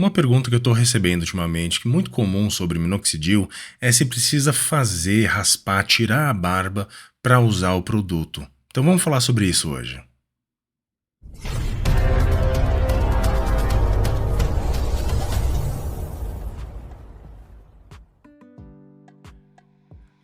Uma pergunta que eu estou recebendo ultimamente, que é muito comum sobre minoxidil, é se precisa fazer, raspar, tirar a barba para usar o produto. Então vamos falar sobre isso hoje.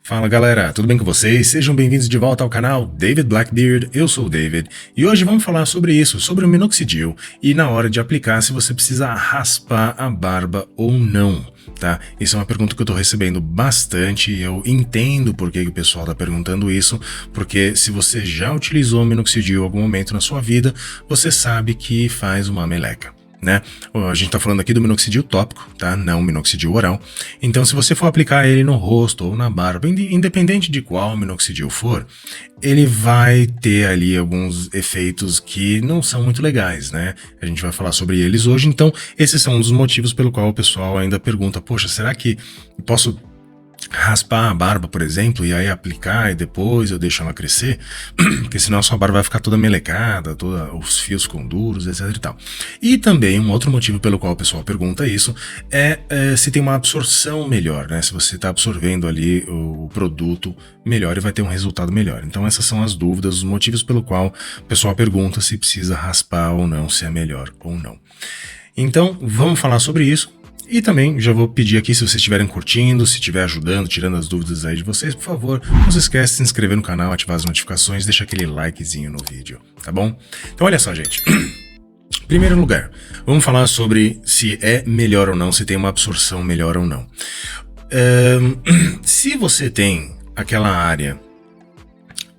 Fala galera, tudo bem com vocês? Sejam bem-vindos de volta ao canal David Blackbeard, eu sou o David e hoje vamos falar sobre isso, sobre o minoxidil e na hora de aplicar se você precisa raspar a barba ou não, tá? Isso é uma pergunta que eu tô recebendo bastante e eu entendo por que o pessoal tá perguntando isso, porque se você já utilizou minoxidil em algum momento na sua vida, você sabe que faz uma meleca. Né? A gente está falando aqui do minoxidil tópico, tá? Não minoxidil oral. Então, se você for aplicar ele no rosto ou na barba, independente de qual minoxidil for, ele vai ter ali alguns efeitos que não são muito legais, né? A gente vai falar sobre eles hoje. Então, esses são um dos motivos pelo qual o pessoal ainda pergunta: poxa, será que eu posso raspar a barba, por exemplo, e aí aplicar e depois eu deixo ela crescer? Porque senão a sua barba vai ficar toda melecada, os fios ficam duros, etc e tal. E também um outro motivo pelo qual o pessoal pergunta isso é se tem uma absorção melhor, né? Se você está absorvendo ali o produto melhor e vai ter um resultado melhor. Então essas são as dúvidas, os motivos pelo qual o pessoal pergunta se precisa raspar ou não, se é melhor ou não. Então vamos falar sobre isso. E também já vou pedir aqui, se vocês estiverem curtindo, se estiver ajudando, tirando as dúvidas aí de vocês, por favor, não se esqueça de se inscrever no canal, ativar as notificações, deixa aquele likezinho no vídeo, tá bom? Então olha só, gente. Em primeiro lugar, vamos falar sobre se é melhor ou não, se tem uma absorção melhor ou não. Se você tem aquela área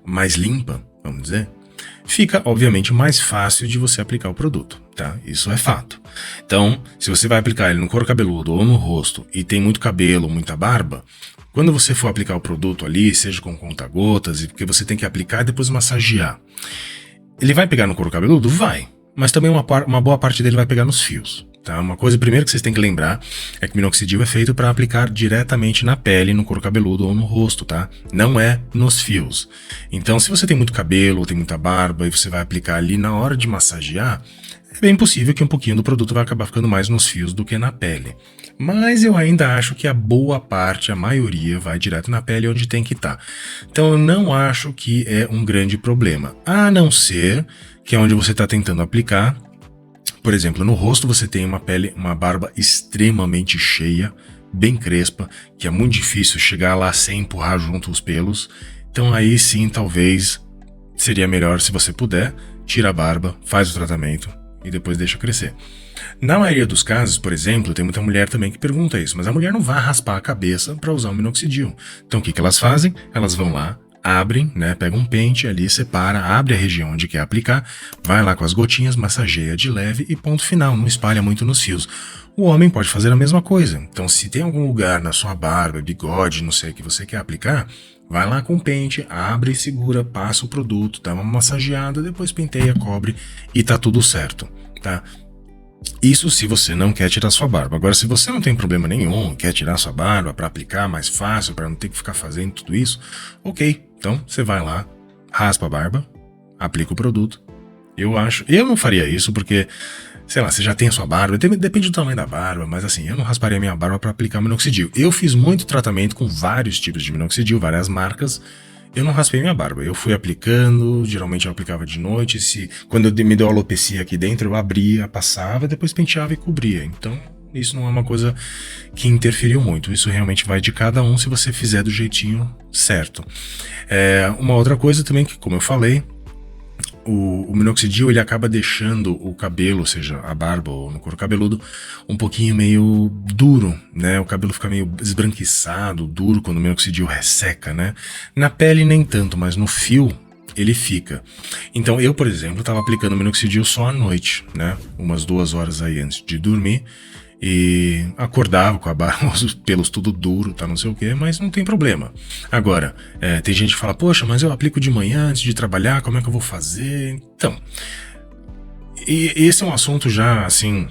mais limpa, vamos dizer, fica, obviamente, mais fácil de você aplicar o produto, tá? Isso é fato. Então, se você vai aplicar ele no couro cabeludo ou no rosto e tem muito cabelo, muita barba, quando você for aplicar o produto ali, seja com conta-gotas, porque você tem que aplicar e depois massagear, ele vai pegar no couro cabeludo? Vai. Mas também uma boa parte dele vai pegar nos fios. Tá? Uma coisa primeiro que vocês têm que lembrar é que o minoxidil é feito para aplicar diretamente na pele, no couro cabeludo ou no rosto, tá? Não é nos fios. Então, se você tem muito cabelo ou tem muita barba e você vai aplicar ali na hora de massagear, é bem possível que um pouquinho do produto vai acabar ficando mais nos fios do que na pele. Mas eu ainda acho que a boa parte, a maioria, vai direto na pele onde tem que estar. Então eu não acho que é um grande problema. A não ser que é onde você está tentando aplicar. Por exemplo, no rosto você tem uma barba extremamente cheia, bem crespa, que é muito difícil chegar lá sem empurrar junto os pelos. Então aí sim, talvez seria melhor, se você puder, tira a barba, faz o tratamento e depois deixa crescer. Na maioria dos casos, por exemplo, tem muita mulher também que pergunta isso, mas a mulher não vai raspar a cabeça para usar o minoxidil. Então o que elas fazem? Elas vão lá, abrem, né, pega um pente ali, separa, abre a região onde quer aplicar, vai lá com as gotinhas, massageia de leve e ponto final, não espalha muito nos fios. O homem pode fazer a mesma coisa. Então se tem algum lugar na sua barba, bigode, não sei, que você quer aplicar, vai lá com o pente, abre e segura, passa o produto, dá uma massageada, depois penteia, cobre e tá tudo certo, tá? Isso se você não quer tirar sua barba. Agora, se você não tem problema nenhum, quer tirar sua barba para aplicar mais fácil, para não ter que ficar fazendo tudo isso, ok. Então, você vai lá, raspa a barba, aplica o produto. Eu não faria isso porque, sei lá, você já tem a sua barba, depende do tamanho da barba, mas assim, eu não rasparia minha barba para aplicar minoxidil. Eu fiz muito tratamento com vários tipos de minoxidil, várias marcas. Eu não raspei minha barba, eu fui aplicando, geralmente eu aplicava de noite, quando me deu alopecia aqui dentro, eu abria, passava, depois penteava e cobria. Então, isso não é uma coisa que interferiu muito, isso realmente vai de cada um se você fizer do jeitinho certo. Uma outra coisa também que, como eu falei, o minoxidil ele acaba deixando o cabelo, seja a barba ou no couro cabeludo, um pouquinho meio duro, né? O cabelo fica meio esbranquiçado, duro quando o minoxidil resseca, né? Na pele nem tanto, mas no fio ele fica. Então eu, por exemplo, estava aplicando minoxidil só à noite, né? Umas 2 horas aí antes de dormir. E acordava com a barba, os pelos tudo duro, tá, não sei o que, mas não tem problema. Agora, tem gente que fala, poxa, mas eu aplico de manhã antes de trabalhar, como é que eu vou fazer? Então, e esse é um assunto já, assim,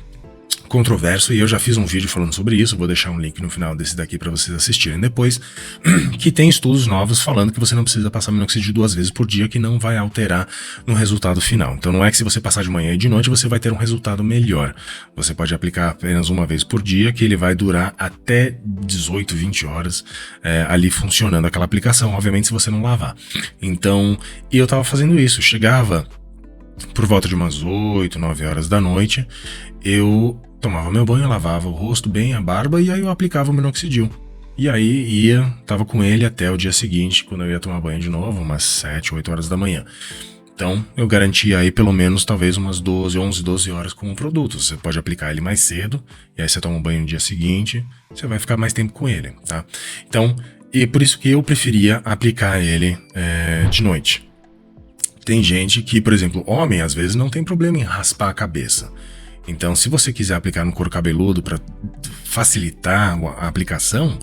controverso e eu já fiz um vídeo falando sobre isso, vou deixar um link no final desse daqui para vocês assistirem depois, que tem estudos novos falando que você não precisa passar minoxidil 2 vezes por dia, que não vai alterar no resultado final. Então não é que se você passar de manhã e de noite você vai ter um resultado melhor. Você pode aplicar apenas uma vez por dia, que ele vai durar até 18, 20 horas ali funcionando aquela aplicação, obviamente se você não lavar. Então, e eu tava fazendo isso, chegava por volta de umas 8, 9 horas da noite, eu tomava meu banho, lavava o rosto bem, a barba, e aí eu aplicava o minoxidil. E aí tava com ele até o dia seguinte, quando eu ia tomar banho de novo, umas 7, 8 horas da manhã. Então, eu garantia aí pelo menos talvez umas 11, 12 horas com o produto. Você pode aplicar ele mais cedo, e aí você toma um banho no dia seguinte, você vai ficar mais tempo com ele, tá? Então, e por isso que eu preferia aplicar ele de noite. Tem gente que, por exemplo, homem às vezes não tem problema em raspar a cabeça. Então, se você quiser aplicar no couro cabeludo para facilitar a aplicação,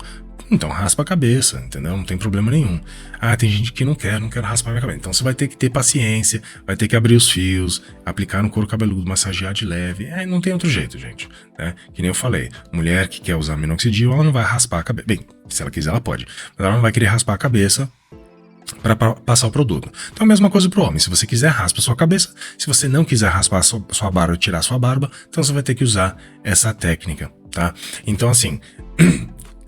então raspa a cabeça, entendeu? Não tem problema nenhum. Ah, tem gente que não quer raspar a minha cabeça. Então você vai ter que ter paciência, vai ter que abrir os fios, aplicar no couro cabeludo, massagear de leve. Não tem outro jeito, gente, né? Que nem eu falei, mulher que quer usar minoxidil, ela não vai raspar a cabeça. Bem, se ela quiser, ela pode. Mas ela não vai querer raspar a cabeça para passar o produto. Então a mesma coisa pro homem, se você quiser raspa a sua cabeça, se você não quiser raspar a sua barba, tirar a sua barba, então você vai ter que usar essa técnica, tá? Então assim,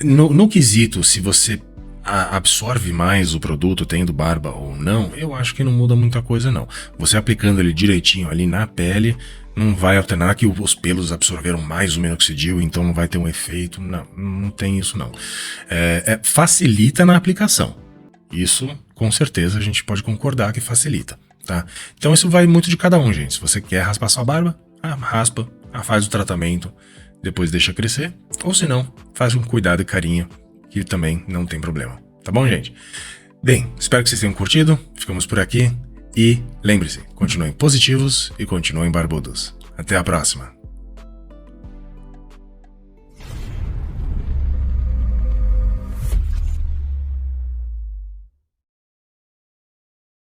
no quesito, se você absorve mais o produto tendo barba ou não, eu acho que não muda muita coisa não. Você aplicando ele direitinho ali na pele, não vai alternar que os pelos absorveram mais o minoxidil, então não vai ter um efeito, não tem isso não. Facilita na aplicação. Isso, com certeza, a gente pode concordar que facilita, tá? Então isso vai muito de cada um, gente. Se você quer raspar sua barba, raspa, faz o tratamento, depois deixa crescer. Ou se não, faz com cuidado e carinho, que também não tem problema. Tá bom, gente? Bem, espero que vocês tenham curtido. Ficamos por aqui. E lembre-se, continuem positivos e continuem barbudos. Até a próxima.